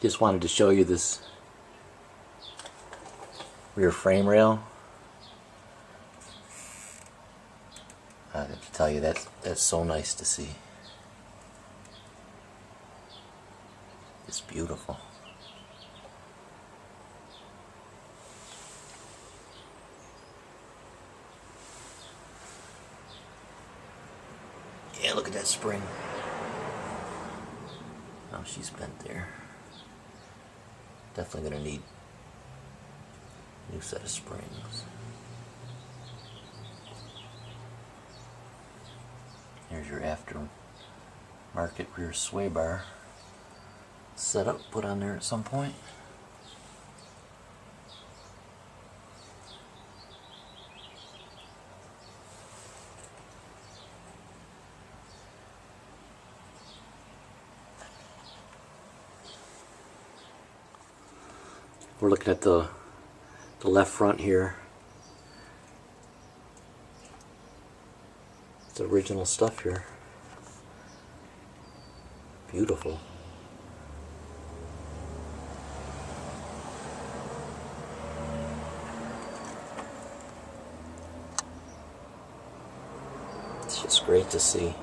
Just wanted to show you this rear frame rail. I have to tell you, that's so nice to see. It's beautiful. Yeah, look at that spring. Oh, she's bent there. Definitely gonna need a new set of springs. Here's your aftermarket rear sway bar set up, put on there at some point. We're looking at the left front here. It's original stuff here. Beautiful. It's just great to see.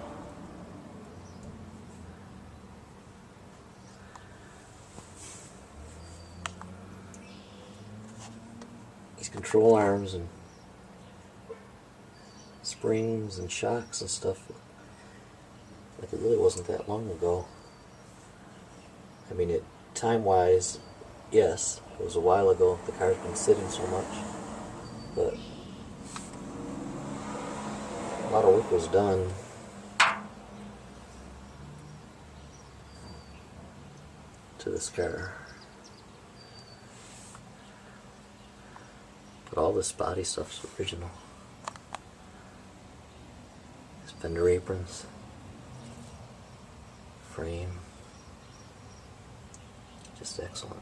These control arms and springs and shocks and stuff, like it really wasn't that long ago. I mean, time-wise, yes, it was a while ago. The car's been sitting so much, but a lot of work was done. To this car. But all this body stuff's original. These fender aprons, frame, just excellent.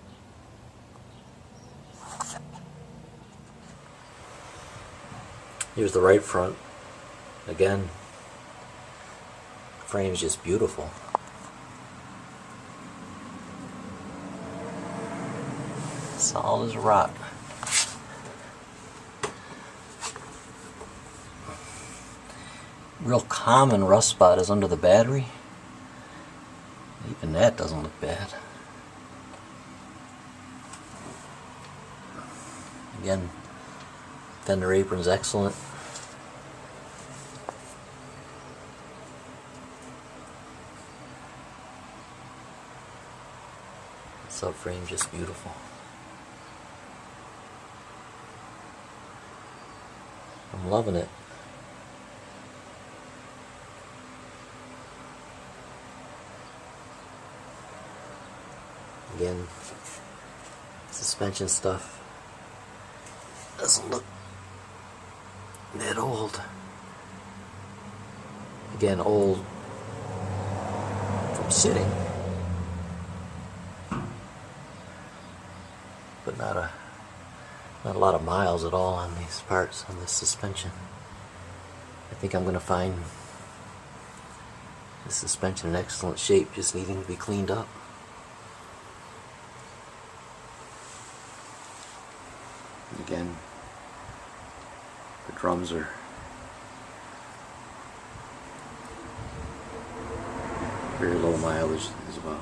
Here's the right front. Again, frame's just beautiful. Solid as a rock. Real common rust spot is under the battery. Even that doesn't look bad. Again, fender apron's excellent. Subframe just beautiful. I'm loving it. Again, suspension stuff doesn't look that old. Again, old from sitting, but not a lot of miles at all on these parts, on this suspension. I think I'm going to find the suspension in excellent shape, just needing to be cleaned up. Again, the drums are very low mileage as well.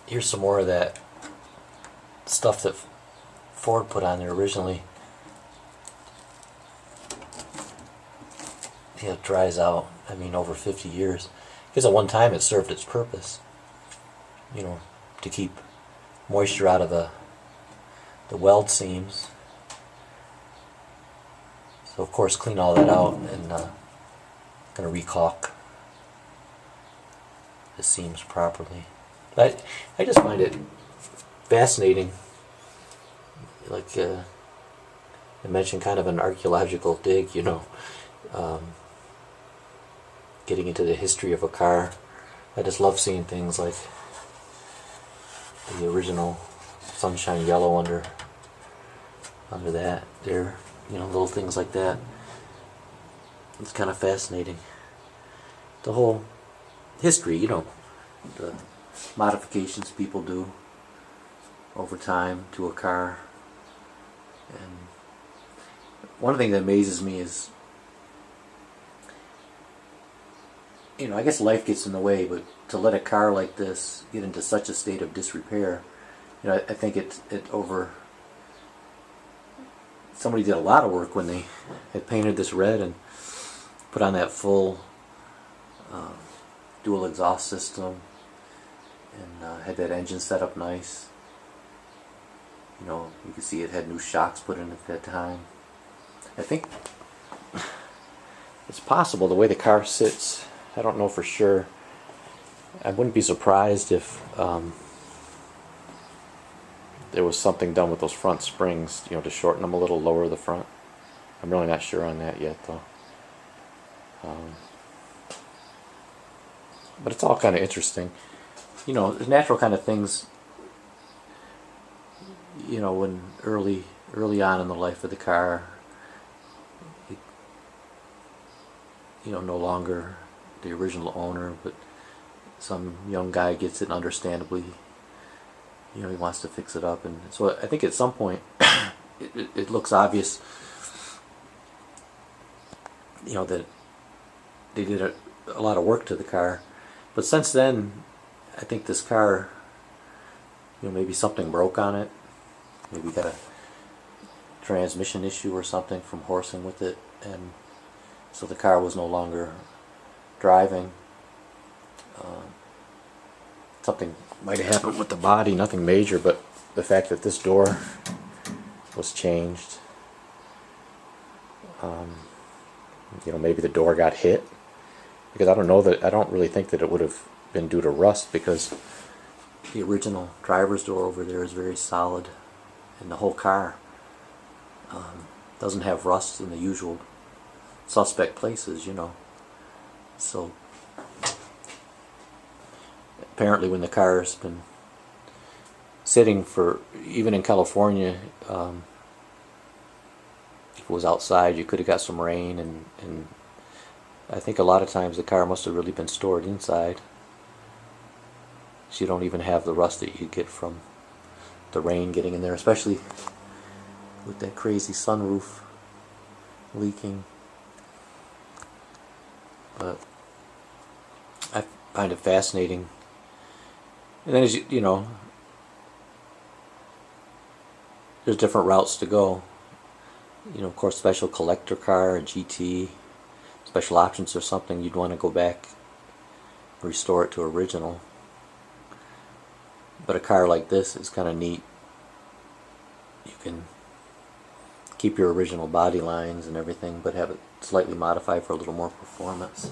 Here's some more of that stuff that Ford put on there originally. Yeah, it dries out, I mean, over 50 years. Because at one time it served its purpose, you know, to keep moisture out of the weld seams. So of course clean all that out and gonna recaulk the seams properly. But I just find it fascinating. Like I mentioned, kind of an archaeological dig, you know. Getting into the history of a car. I just love seeing things like the original sunshine yellow under that there. You know, little things like that. It's kind of fascinating. The whole history, you know, the modifications people do over time to a car. And one of the things that amazes me is, you know, I guess life gets in the way, but to let a car like this get into such a state of disrepair, you know, I think it over. Somebody did a lot of work when they had painted this red and put on that full dual exhaust system and had that engine set up nice. You know, you can see it had new shocks put in at that time. I think it's possible the way the car sits. I don't know for sure. I wouldn't be surprised if there was something done with those front springs, you know, to shorten them a little, lower the front. I'm really not sure on that yet, though. But it's all kind of interesting. You know, the natural kind of things, you know, when early on in the life of the car, it, you know, no longer the original owner, but some young guy gets it, and understandably, you know, he wants to fix it up. And so I think at some point it looks obvious, you know, that they did a lot of work to the car. But since then, I think this car, you know, maybe something broke on it. Maybe got a transmission issue or something from horsing with it, and so the car was no longer driving. Something might have happened with the body, nothing major, but the fact that this door was changed, you know, maybe the door got hit, because I don't really think that it would have been due to rust, because the original driver's door over there is very solid, and the whole car doesn't have rust in the usual suspect places, you know. So apparently when the car's been sitting for, even in California, if it was outside, you could have got some rain, and I think a lot of times the car must have really been stored inside, so you don't even have the rust that you get from the rain getting in there, especially with that crazy sunroof leaking. But I find it fascinating. And then, as you know, there's different routes to go. You know, of course, special collector car, a GT, special options or something, you'd want to go back, restore it to original. But a car like this is kind of neat. You can keep your original body lines and everything, but have it slightly modified for a little more performance.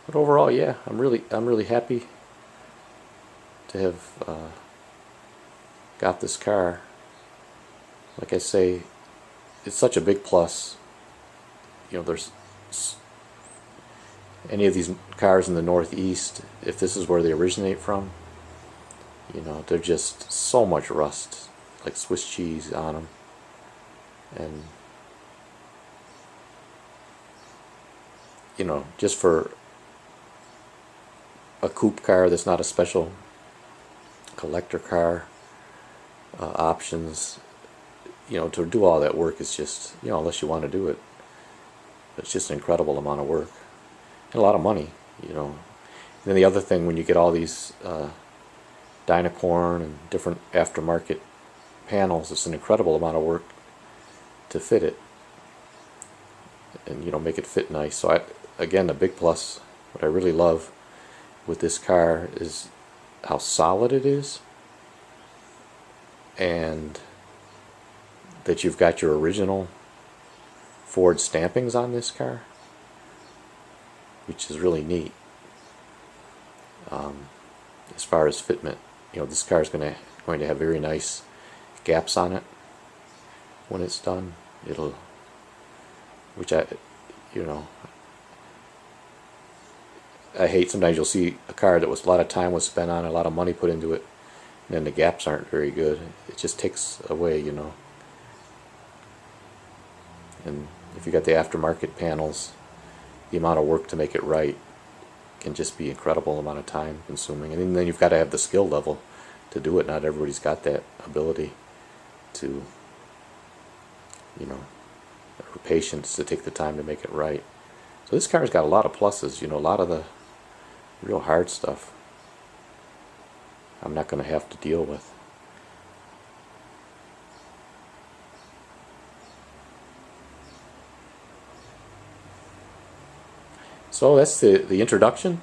But overall, yeah, I'm really happy to have got this car. Like I say, it's such a big plus. You know, there's any of these cars in the Northeast, if this is where they originate from, you know, they're just so much rust, like Swiss cheese on them. And you know, just for a coupe car that's not a special collector car, options, you know, to do all that work is just, you know, unless you want to do it, it's just an incredible amount of work and a lot of money, you know. And then the other thing, when you get all these Dynacorn and different aftermarket panels, it's an incredible amount of work to fit it and, you know, make it fit nice. So again, a big plus, what I really love with this car is how solid it is, and that you've got your original Ford stampings on this car, which is really neat. As far as fitment, you know, this car is going to have very nice gaps on it, when it's done. It'll, which I hate. Sometimes you'll see a car that was a lot of time was spent on, a lot of money put into it, and then the gaps aren't very good. It just takes away, And if you got the aftermarket panels, the amount of work to make it right can just be incredible amount of time consuming. And then you've got to have the skill level to do it. Not everybody's got that ability to, or patience to take the time to make it right. So this car's got a lot of pluses, a lot of the real hard stuff I'm not going to have to deal with. So that's the introduction.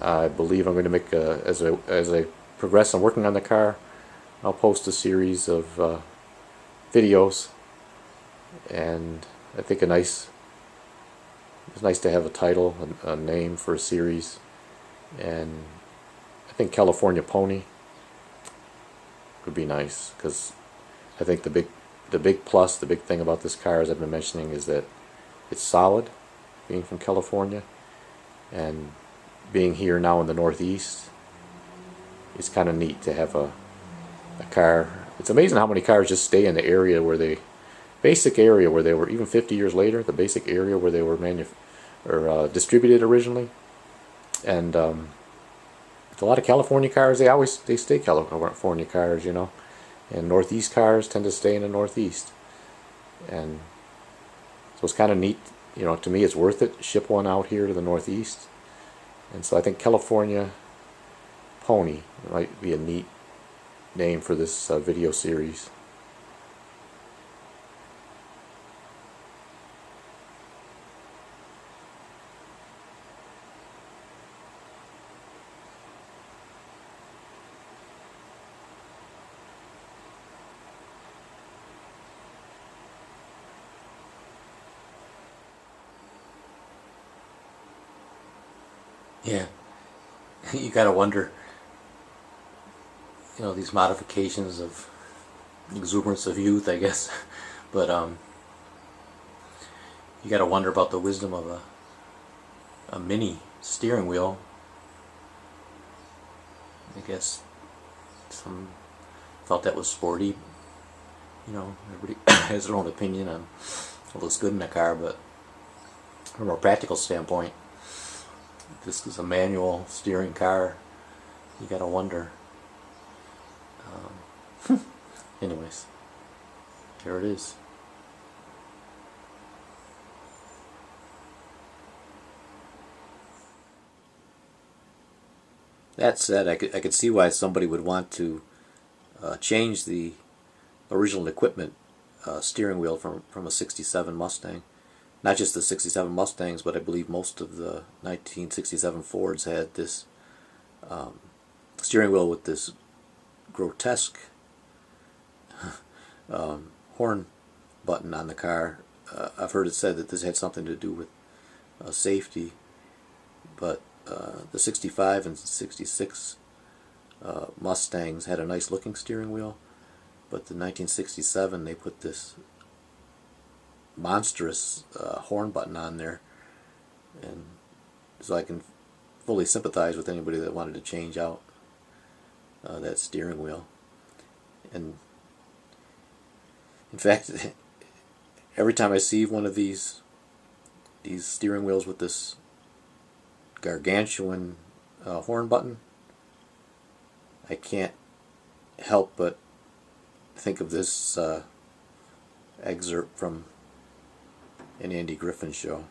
I believe I'm going to make as I progress on working on the car, I'll post a series of videos, and I think it's nice to have a title, a name for a series, and I think California Pony would be nice, because I think the big plus, the big thing about this car, as I've been mentioning, is that it's solid, being from California, and being here now in the Northeast. It's kind of neat to have a car. It's amazing how many cars just stay in the area where basic area where they were, even 50 years later, the basic area where they were distributed originally. And a lot of California cars, they stay California cars, and Northeast cars tend to stay in the Northeast. And so it's kind of neat, to me it's worth it, ship one out here to the Northeast. And so I think California Pony might be a neat name for this video series. Yeah, you gotta wonder, these modifications of exuberance of youth, I guess, but you gotta wonder about the wisdom of a mini steering wheel. I guess some thought that was sporty. Everybody has their own opinion on what looks good in a car, but from a practical standpoint, this is a manual steering car. You gotta wonder. Anyways, here it is. That said, I could see why somebody would want to change the original equipment steering wheel from a 67 Mustang. Not just the 67 Mustangs, but I believe most of the 1967 Fords had this steering wheel with this grotesque horn button on the car. I've heard it said that this had something to do with safety, but the 65 and 66 Mustangs had a nice looking steering wheel, but the 1967 they put this monstrous horn button on there, and so I can fully sympathize with anybody that wanted to change out that steering wheel. And in fact, every time I see one of these steering wheels with this gargantuan horn button, I can't help but think of this excerpt from an Andy Griffin show.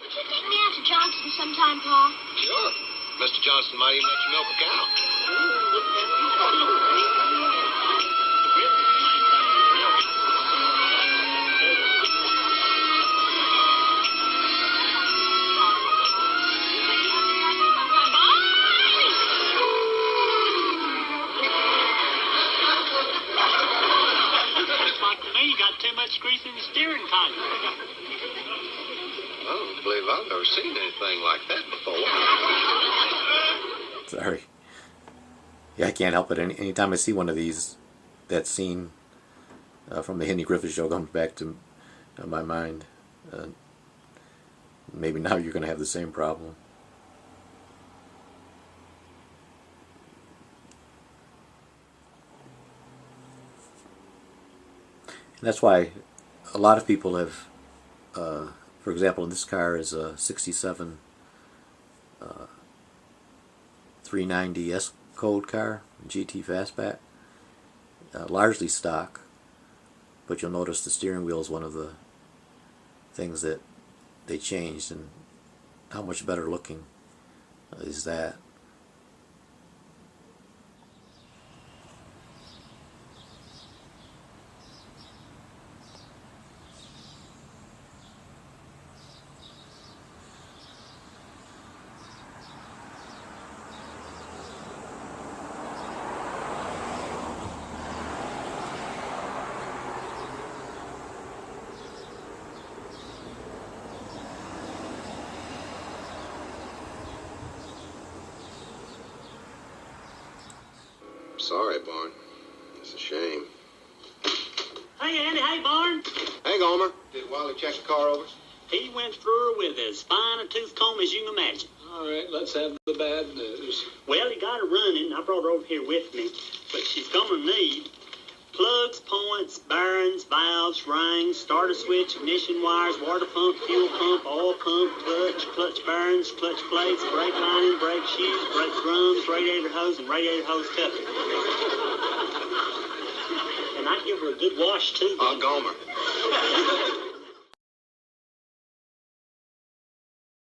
Would you take me out to Johnston sometime, Pa? Sure. Mr. Johnston might even let you milk a cow. Looks like to me you got too much grease in the steering column. I don't believe I've ever seen anything like that before. Sorry. Yeah, I can't help it. Anytime I see one of these, that scene from the Henry Griffith Show comes back to my mind. Maybe now you're going to have the same problem. And that's why a lot of people have, for example, this car is a 67 390S code car, GT Fastback, largely stock, but you'll notice the steering wheel is one of the things that they changed, and how much better looking is that. Sorry, Barn. It's a shame. Hey, Andy. Hey, Barn. Hey, Gomer. Did Wally check the car over? He went through her with as fine a tooth comb as you can imagine. All right, let's have the bad news. Well, he got her running. I brought her over here with me. But she's going to need plugs, points, bearings, valves, rings, starter switch, ignition wires, water pump, fuel pump, oil pump, clutch bearings, clutch plates, brake lining, brake shoes, brake drums, radiator hose, and radiator hose cover. And I give her a good wash, too. Gomer.